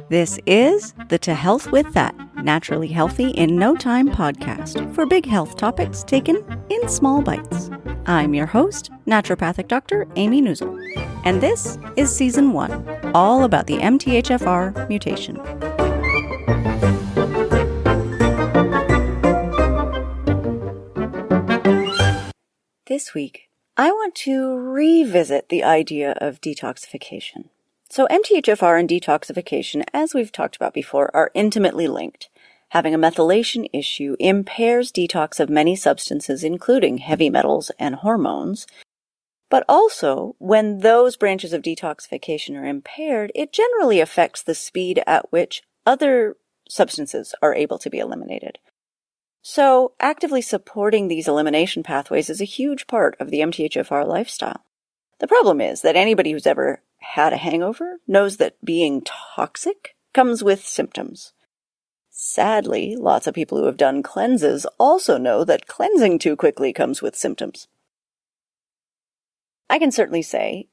This is the To Health With That, Naturally Healthy in No Time podcast for big health topics taken in small bites. I'm your host, naturopathic Dr. Amy Newsel, and this is Season 1, all about the MTHFR mutation. This week, I want to revisit the idea of detoxification. So MTHFR and detoxification, as we've talked about before, are intimately linked. Having a methylation issue impairs detox of many substances, including heavy metals and hormones. But also, when those branches of detoxification are impaired, it generally affects the speed at which other substances are able to be eliminated. So, actively supporting these elimination pathways is a huge part of the MTHFR lifestyle. The problem is that anybody who's ever had a hangover knows that being toxic comes with symptoms. Sadly, lots of people who have done cleanses also know that cleansing too quickly comes with symptoms. I can certainly say,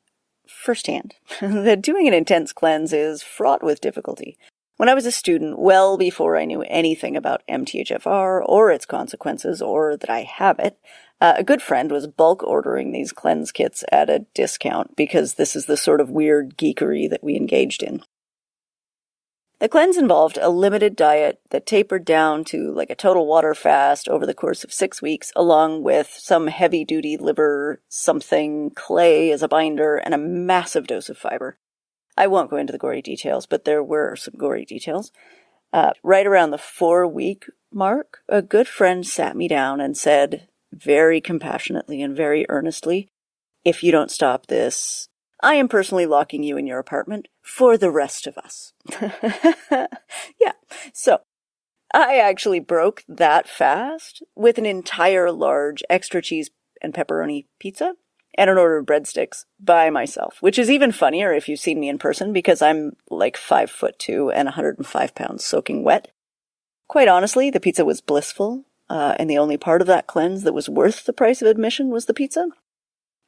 firsthand, that doing an intense cleanse is fraught with difficulty. When I was a student, well before I knew anything about MTHFR or its consequences, or that I have it, a good friend was bulk ordering these cleanse kits at a discount because this is the sort of weird geekery that we engaged in. The cleanse involved a limited diet that tapered down to like a total water fast over the course of 6 weeks, along with some heavy-duty liver something, clay as a binder, and a massive dose of fiber. I won't go into the gory details, but there were some gory details. Right around the 4-week mark, a good friend sat me down and said, very compassionately and very earnestly, "If you don't stop this, I am personally locking you in your apartment for the rest of us." Yeah, so I actually broke that fast with an entire large extra cheese and pepperoni pizza and an order of breadsticks by myself, which is even funnier if you've seen me in person because I'm like 5'2" and 105 pounds soaking wet. Quite honestly, the pizza was blissful, and the only part of that cleanse that was worth the price of admission was the pizza.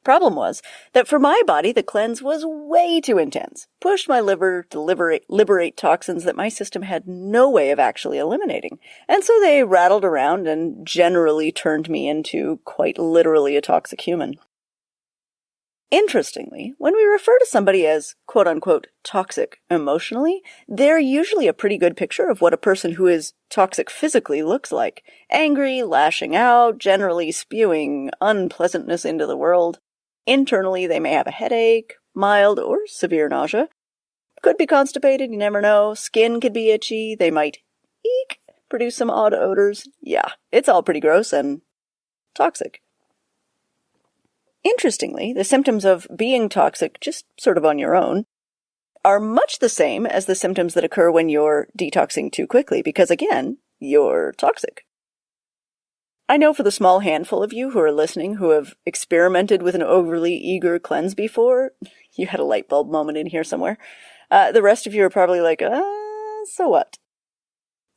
Problem was that for my body, the cleanse was way too intense, pushed my liver to liberate toxins that my system had no way of actually eliminating. And so they rattled around and generally turned me into quite literally a toxic human. Interestingly, when we refer to somebody as quote-unquote toxic emotionally, they're usually a pretty good picture of what a person who is toxic physically looks like. Angry, lashing out, generally spewing unpleasantness into the world. Internally, they may have a headache, mild or severe nausea. Could be constipated, you never know. Skin could be itchy. They might produce some odd odors. Yeah, it's all pretty gross and toxic. Interestingly, the symptoms of being toxic, just sort of on your own, are much the same as the symptoms that occur when you're detoxing too quickly, because again, you're toxic. I know for the small handful of you who are listening who have experimented with an overly eager cleanse before, you had a light bulb moment in here somewhere. The rest of you are probably like, so what?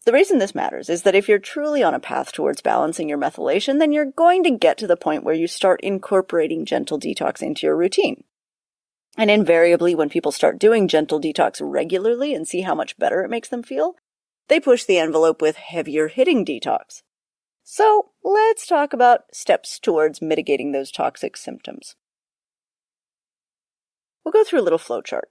The reason this matters is that if you're truly on a path towards balancing your methylation, then you're going to get to the point where you start incorporating gentle detox into your routine. And invariably, when people start doing gentle detox regularly and see how much better it makes them feel, they push the envelope with heavier hitting detox. So let's talk about steps towards mitigating those toxic symptoms. We'll go through a little flowchart.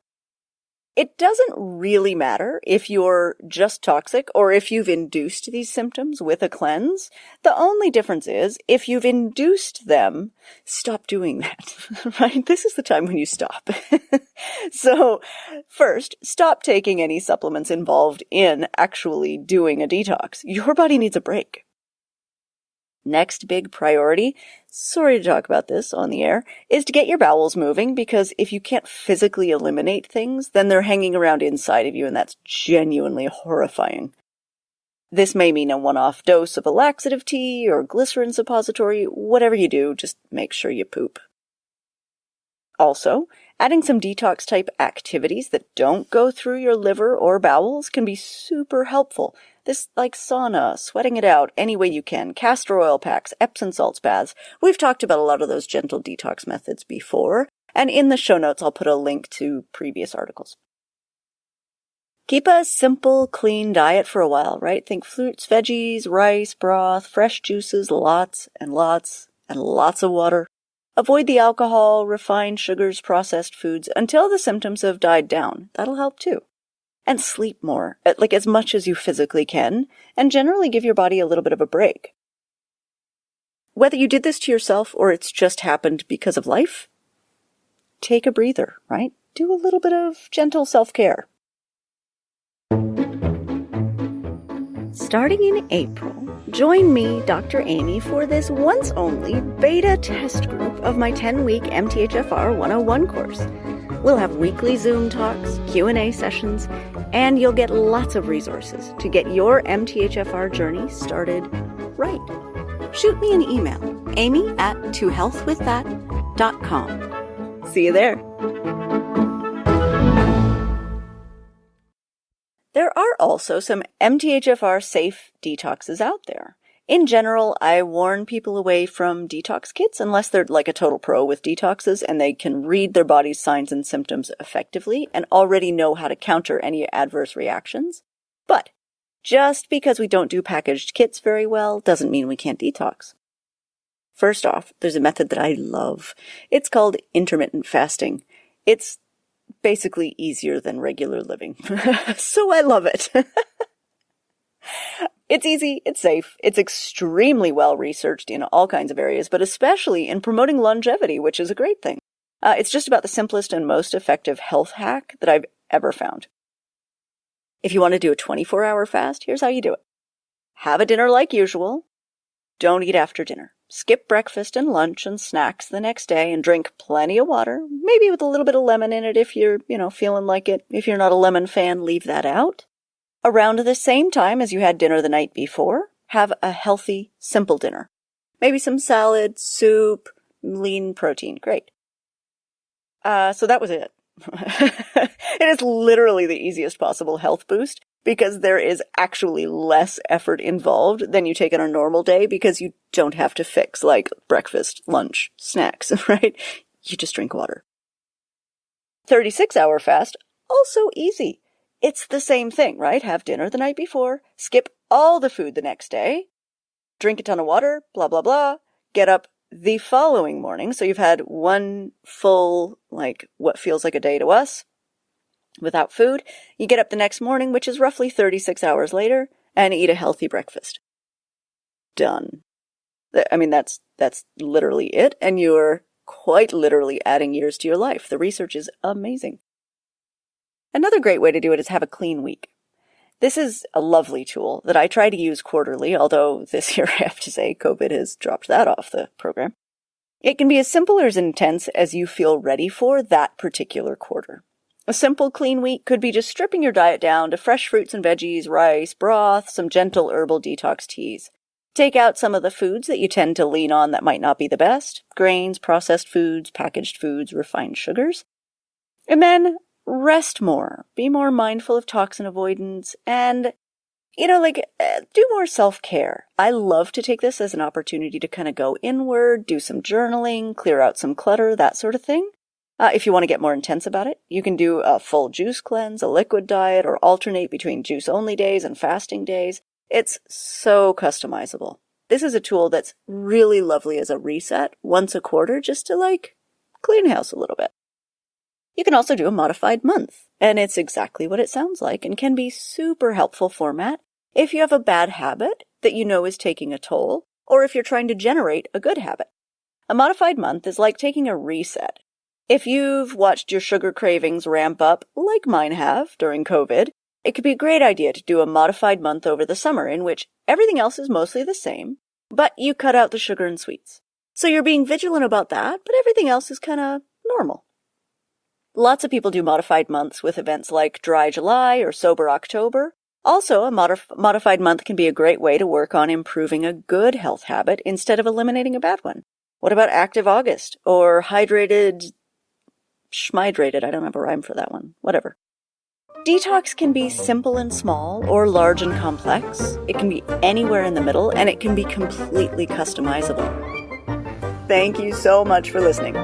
It doesn't really matter if you're just toxic or if you've induced these symptoms with a cleanse. The only difference is if you've induced them, stop doing that, right? This is the time when you stop. So first, stop taking any supplements involved in actually doing a detox. Your body needs a break. Next big priority, sorry to talk about this on the air, is to get your bowels moving, because if you can't physically eliminate things, then they're hanging around inside of you, and that's genuinely horrifying. This may mean a one-off dose of a laxative tea or glycerin suppository. Whatever you do, just make sure you poop. Also, adding some detox-type activities that don't go through your liver or bowels can be super helpful. This, like sauna, sweating it out any way you can, castor oil packs, Epsom salts baths. We've talked about a lot of those gentle detox methods before, And in the show notes, I'll put a link to previous articles. Keep a simple, clean diet for a while, right? Think fruits, veggies, rice, broth, fresh juices, lots and lots and lots of water. Avoid the alcohol, refined sugars, processed foods until the symptoms have died down. That'll help too. And sleep more, like as much as you physically can, and generally give your body a little bit of a break. Whether you did this to yourself or it's just happened because of life, take a breather, right? Do a little bit of gentle self-care. Starting in April, join me, Dr. Amy, for this once-only beta test group of my 10-week MTHFR 101 course. We'll have weekly Zoom talks, Q&A sessions, and you'll get lots of resources to get your MTHFR journey started right. Shoot me an email, amy@tohealthwiththat.com. See you there. There are also some MTHFR safe detoxes out there. In general, I warn people away from detox kits unless they're like a total pro with detoxes and they can read their body's signs and symptoms effectively and already know how to counter any adverse reactions. But just because we don't do packaged kits very well doesn't mean we can't detox. First off, there's a method that I love. It's called intermittent fasting. It's basically easier than regular living. So I love it. It's easy, it's safe, it's extremely well researched in all kinds of areas, but especially in promoting longevity, which is a great thing. It's just about the simplest and most effective health hack that I've ever found. If you want to do a 24-hour fast, here's how you do it. Have a dinner like usual. Don't eat after dinner. Skip breakfast and lunch and snacks the next day and drink plenty of water, maybe with a little bit of lemon in it if you're, feeling like it. If you're not a lemon fan, leave that out. Around the same time as you had dinner the night before, have a healthy, simple dinner. Maybe some salad, soup, lean protein. Great. So that was it. It is literally the easiest possible health boost because there is actually less effort involved than you take on a normal day because you don't have to fix like breakfast, lunch, snacks, right? You just drink water. 36-hour fast, also easy. It's the same thing, right? Have dinner the night before, skip all the food the next day, drink a ton of water, blah, blah, blah, get up the following morning. So you've had one full, what feels like a day to us, without food. You get up the next morning, which is roughly 36 hours later, and eat a healthy breakfast. Done. I mean, that's literally it, and you're quite literally adding years to your life. The research is amazing. Another great way to do it is have a clean week. This is a lovely tool that I try to use quarterly, although this year I have to say COVID has dropped that off the program. It can be as simple or as intense as you feel ready for that particular quarter. A simple clean week could be just stripping your diet down to fresh fruits and veggies, rice, broth, some gentle herbal detox teas. Take out some of the foods that you tend to lean on that might not be the best, grains, processed foods, packaged foods, refined sugars. And then rest more, be more mindful of toxin avoidance, and, do more self-care. I love to take this as an opportunity to kind of go inward, do some journaling, clear out some clutter, that sort of thing. If you want to get more intense about it, you can do a full juice cleanse, a liquid diet, or alternate between juice-only days and fasting days. It's so customizable. This is a tool that's really lovely as a reset once a quarter just to, clean house a little bit. You can also do a modified month, and it's exactly what it sounds like and can be super helpful format if you have a bad habit that you know is taking a toll, or if you're trying to generate a good habit. A modified month is like taking a reset. If you've watched your sugar cravings ramp up, like mine have during COVID, it could be a great idea to do a modified month over the summer in which everything else is mostly the same, but you cut out the sugar and sweets. So you're being vigilant about that, but everything else is kind of normal. Lots of people do modified months with events like Dry July or Sober October. Also, a modified month can be a great way to work on improving a good health habit instead of eliminating a bad one. What about Active August or Schmydrated? I don't have a rhyme for that one. Whatever. Detox can be simple and small or large and complex. It can be anywhere in the middle, and it can be completely customizable. Thank you so much for listening.